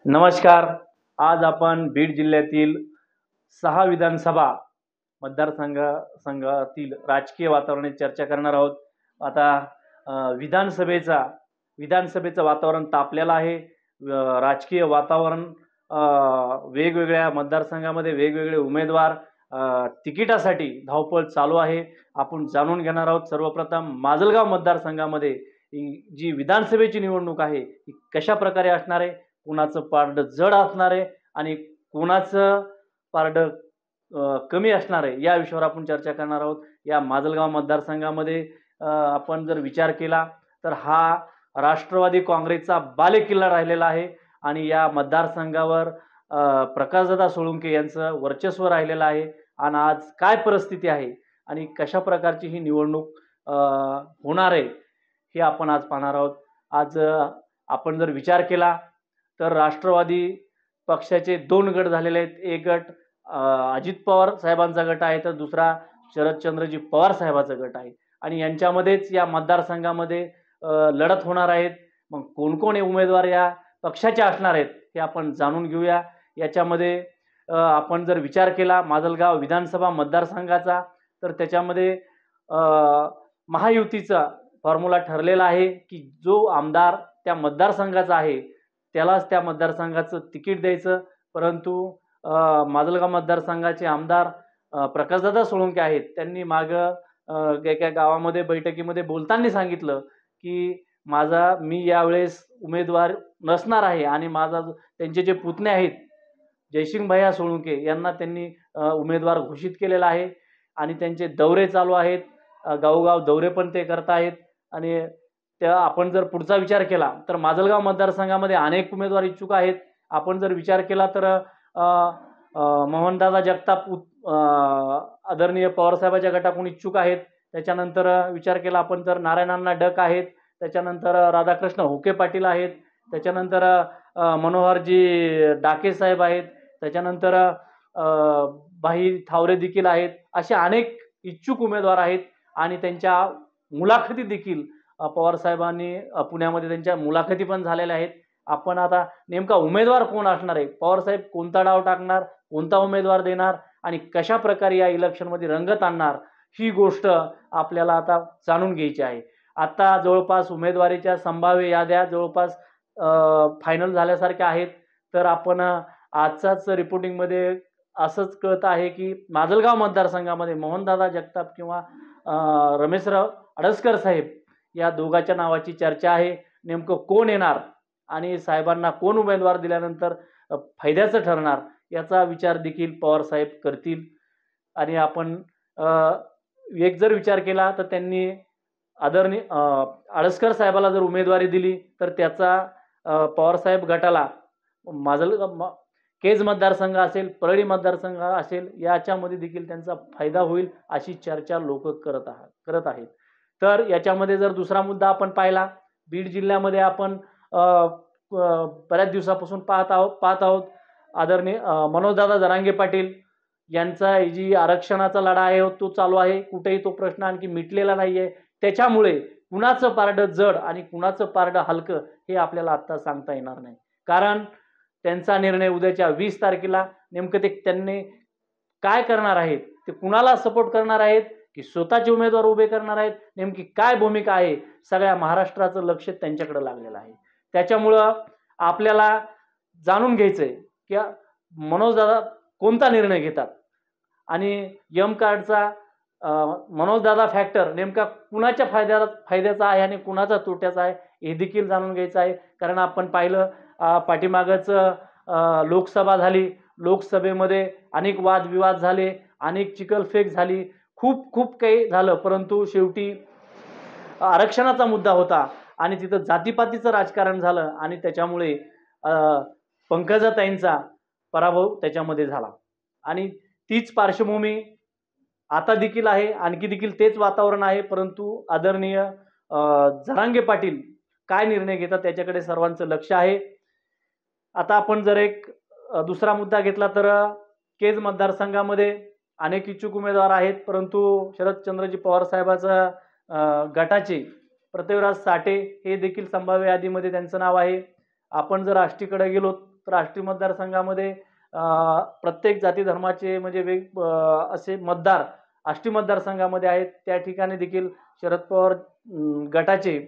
नमस्कार. आज आपण बीड जिल्ह्यातील 6 विधानसभा मतदारसंघातील राजकीय वातावरणाची चर्चा करणार आहोत. आता विधानसभेचं वातावरण तापलेलं आहे. राजकीय वातावरण वेगवेगळ्या मतदारसंघामध्ये वेगवेगळे उमेदवार तिकिटासाठी धावपळ चालू आहे. आपण जाणून घेणार आहोत. सर्वप्रथम माजलगाव मतदारसंघामध्ये जी विधानसभेची निवडणूक आहे ती कशा प्रकारे असणार आहे, कुणाचं पारडं जड असणार आहे आणि कुणाचं पारडं कमी असणार आहे, या विषयावर आपण चर्चा करणार आहोत. या माजलगाव मतदारसंघामध्ये आपण जर विचार केला तर हा राष्ट्रवादी काँग्रेसचा बालेकिल्ला राहिलेला आहे आणि या मतदारसंघावर प्रकाशदादा सोळुंके यांचं वर्चस्व राहिलेलं आहे. आणि आज काय परिस्थिती आहे आणि कशा प्रकारची ही निवडणूक होणार आहे हे आपण आज पाहणार आहोत. आज आपण जर विचार केला तर राष्ट्रवादी पक्षाचे 2 गट झालेले आहेत. एक गट अजित पवार साहेबांचा गट आहे, तर दुसरा शरदचंद्रजी पवार साहेबांचा गट आहे आणि यांच्यामध्येच या मतदारसंघामध्ये लढत होणार आहेत. मग कोण कोण उमेदवार या पक्षाचे असणार आहेत हे आपण जाणून घेऊया. याच्यामध्ये आपण जर विचार केला माजलगाव विधानसभा मतदारसंघाचा तर त्याच्यामध्ये महायुतीचा फॉर्म्युला ठरलेला आहे की जो आमदार त्या मतदारसंघाचा आहे त्यालाच त्या मतदारसंघाचं तिकीट द्यायचं. परंतु माजलगाव मतदारसंघाचे आमदार प्रकाशदादा सोळुंके आहेत. त्यांनी मागं एका गावामध्ये बैठकीमध्ये बोलताना सांगितलं की मी यावेळेस उमेदवार नसणार आहे आणि त्यांचे जे पुतणे आहेत जयसिंग भैया सोळुंके यांना त्यांनी उमेदवार घोषित केलेला आहे आणि त्यांचे दौरे चालू आहेत. गावोगाव दौरे पण ते करत आहेत. आणि त्या आपण जर पुढचा विचार केला तर माजलगाव मतदारसंघामध्ये अनेक उमेदवार इच्छुक आहेत. आपण जर विचार केला तर मोहनदादा जगताप आदरणीय पवारसाहेबाच्या गटाकडून इच्छुक आहेत. त्याच्यानंतर विचार केला आपण तर नारायणांना डक आहेत. त्याच्यानंतर राधाकृष्ण हुके पाटील आहेत. त्याच्यानंतर मनोहरजी डाके साहेब आहेत. त्याच्यानंतर भाई थावरे देखील आहेत. असे अनेक इच्छुक उमेदवार आहेत आणि त्यांच्या मुलाखती देखील पवारसाहेबांनी पुण्यामध्ये त्यांच्या मुलाखती पण झालेल्या आहेत. आपण आता नेमका उमेदवार कोण असणार आहे, पवारसाहेब कोणता डाव टाकणार, कोणता उमेदवार देणार आणि कशा प्रकारे या इलेक्शनमध्ये रंगत आणणार ही गोष्ट आपल्याला आता जाणून घ्यायची आहे. आता जवळपास उमेदवारीच्या संभाव्य याद्या जवळपास फायनल झाल्यासारख्या आहेत. तर आपण आजचाच रिपोर्टिंगमध्ये असंच कळत आहे की माजलगाव मतदारसंघामध्ये मोहनदादा जगताप किंवा रमेशराव अडसकर साहेब या दोघांच्या नावाची चर्चा आहे. नेमकं कोण येणार आणि साहेबांना कोण उमेदवार दिल्यानंतर फायद्याचं ठरणार याचा विचार देखील पवार साहेब करतील. आणि आपण एक जर विचार केला तर त्यांनी आदरणीय अडसकर साहेबाला जर उमेदवारी दिली तर त्याचा पवारसाहेब गटाला केज मतदारसंघ असेल, परळी मतदारसंघ असेल, याच्यामध्ये देखील त्यांचा फायदा होईल अशी चर्चा लोक करत आहेत. तर याच्यामध्ये जर दुसरा मुद्दा आपण पाहिला, बीड जिल्ह्यामध्ये आपण बऱ्याच दिवसापासून पाहत आहोत आदरणीय मनोजदादा जरांगे पाटील यांचा जी आरक्षणाचा लढा आहे तो चालू आहे. कुठेही तो प्रश्न आणखी मिटलेला नाही आहे. त्याच्यामुळे कुणाचं पारडं जड आणि कुणाचं पारडं हलकं हे आपल्याला आत्ता सांगता येणार नाही. कारण त्यांचा निर्णय उद्याच्या 20 तारखेला नेमकं त्यांनी काय करणार आहेत, ते कुणाला सपोर्ट करणार आहेत की स्वतःचे उमेदवार उभे करणार आहेत, नेमकी काय भूमिका आहे, सगळ्या महाराष्ट्राचं लक्ष त्यांच्याकडे लागलेलं आहे. त्याच्यामुळं आपल्याला जाणून घ्यायचंय की मनोजदादा कोणता निर्णय घेतात आणि एम कार्डचा मनोजदादा फॅक्टर नेमका कुणाच्या फायद्याचा आहे आणि कुणाचा तोट्याचा आहे हे देखील जाणून घ्यायचं आहे. कारण आपण पाहिलं पाठीमागच लोकसभा झाली. लोकसभेमध्ये अनेक वादविवाद झाले, अनेक चिखलफेक झाली, खूप काही झालं. परंतु शेवटी आरक्षणाचा मुद्दा होता आणि तिथं जातीपातीचं राजकारण झालं आणि त्याच्यामुळे पंकजाताईंचा पराभव त्याच्यामध्ये झाला. आणि तीच पार्श्वभूमी आता देखील आहे, आणखी देखील तेच वातावरण आहे. परंतु आदरणीय जरांगे पाटील काय निर्णय घेतात त्याच्याकडे सर्वांचं लक्ष आहे. आता आपण जर एक दुसरा मुद्दा घेतला तर केज मतदारसंघामध्ये अनेक इच्छुक उमेदवार आहेत. परंतु शरदचंद्रजी पवार साहेबांचा गटाचे पृथ्वीराज साठे हे देखील संभाव्य यादीमध्ये त्यांचं नाव आहे. आपण जर आष्टीकडे गेलो तर आष्टी मतदारसंघामध्ये प्रत्येक जाती धर्माचे म्हणजे असे मतदार आष्टी मतदारसंघामध्ये आहेत. त्या ठिकाणी देखील शरद पवार गटाचे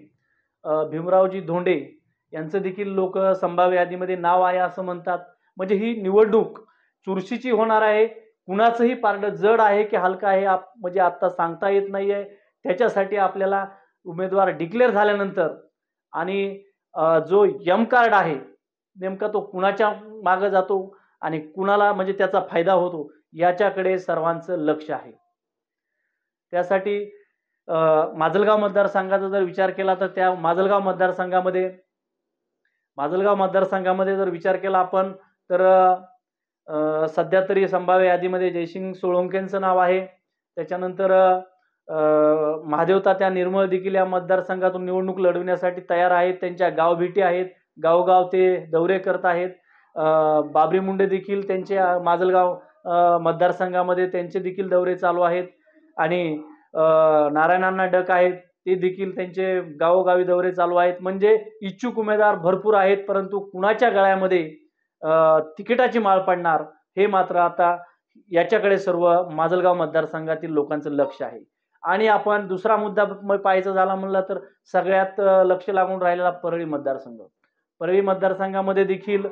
भीमरावजी धोंडे यांचं देखील लोक संभाव्य यादीमध्ये नाव आहे असं म्हणतात. म्हणजे ही निवडणूक चुरशीची होणार आहे. कुणाचंही पारडं जड आहे की हलका आहे म्हणजे आता सांगता येत नाहीये. त्याच्यासाठी आपल्याला उमेदवार डिक्लेअर झाल्यानंतर आणि जो एम कार्ड आहे नेमका तो कुणाच्या मागे जातो आणि कुणाला म्हणजे त्याचा फायदा होतो याच्याकडे सर्वांचं लक्ष आहे. त्यासाठी माजलगाव मतदारसंघाचा जर विचार केला तर त्या माजलगाव मतदारसंघामध्ये जर विचार केला आपण तर सध्या तरी संभाव्य यादीमध्ये जयसिंग सोळंकेंचं नाव आहे. त्याच्यानंतर महादेव तात्या निर्मळ देखील या मतदारसंघातून निवडणूक लढवण्यासाठी तयार आहेत. त्यांच्या गावभेटी आहेत, गावगाव ते दौरे करत आहेत. बाबरी मुंडे देखील त्यांच्या माजलगाव मतदारसंघामध्ये त्यांचे देखील दौरे चालू आहेत आणि नारायणांना डक आहेत ते देखील त्यांचे गावोगावी दौरे चालू आहेत. म्हणजे इच्छुक उमेदवार भरपूर आहेत, परंतु कुणाच्या गळ्यामध्ये तिकिटाची माळ पडणार हे मात्र आता याच्याकडे सर्व माजलगाव मतदारसंघातील लोकांचं लक्ष आहे. आणि आपण दुसरा मुद्दा पाहायचा झाला म्हणलं तर सगळ्यात लक्ष लागून राहिलेला परळी मतदारसंघ. परळी मतदारसंघामध्ये देखील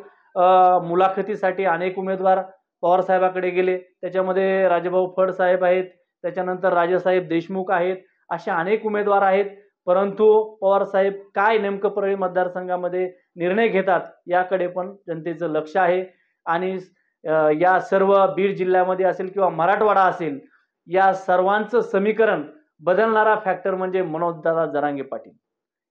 मुलाखतीसाठी अनेक उमेदवार पवार साहेबाकडे गेले. त्याच्यामध्ये राजेभाऊ फड साहेब आहेत, त्याच्यानंतर राजेसाहेब देशमुख आहेत, असे अनेक उमेदवार आहेत. परंतु पवार साहेब काय नेमकं परळी मतदारसंघामध्ये निर्णय घेतात याकडे पण जनतेचं लक्ष आहे. आणि या सर्व बीड जिल्ह्यामध्ये असेल किंवा मराठवाडा असेल या सर्वांचं समीकरण बदलणारा फॅक्टर म्हणजे मनोजदादा जरांगे पाटील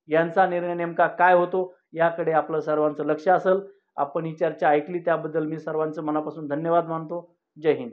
यांचा निर्णय नेमका काय होतो याकडे आपलं सर्वांचं लक्ष असेल. आपण ही चर्चा ऐकली त्याबद्दल मी सर्वांचं मनापासून धन्यवाद मानतो. जय हिंद.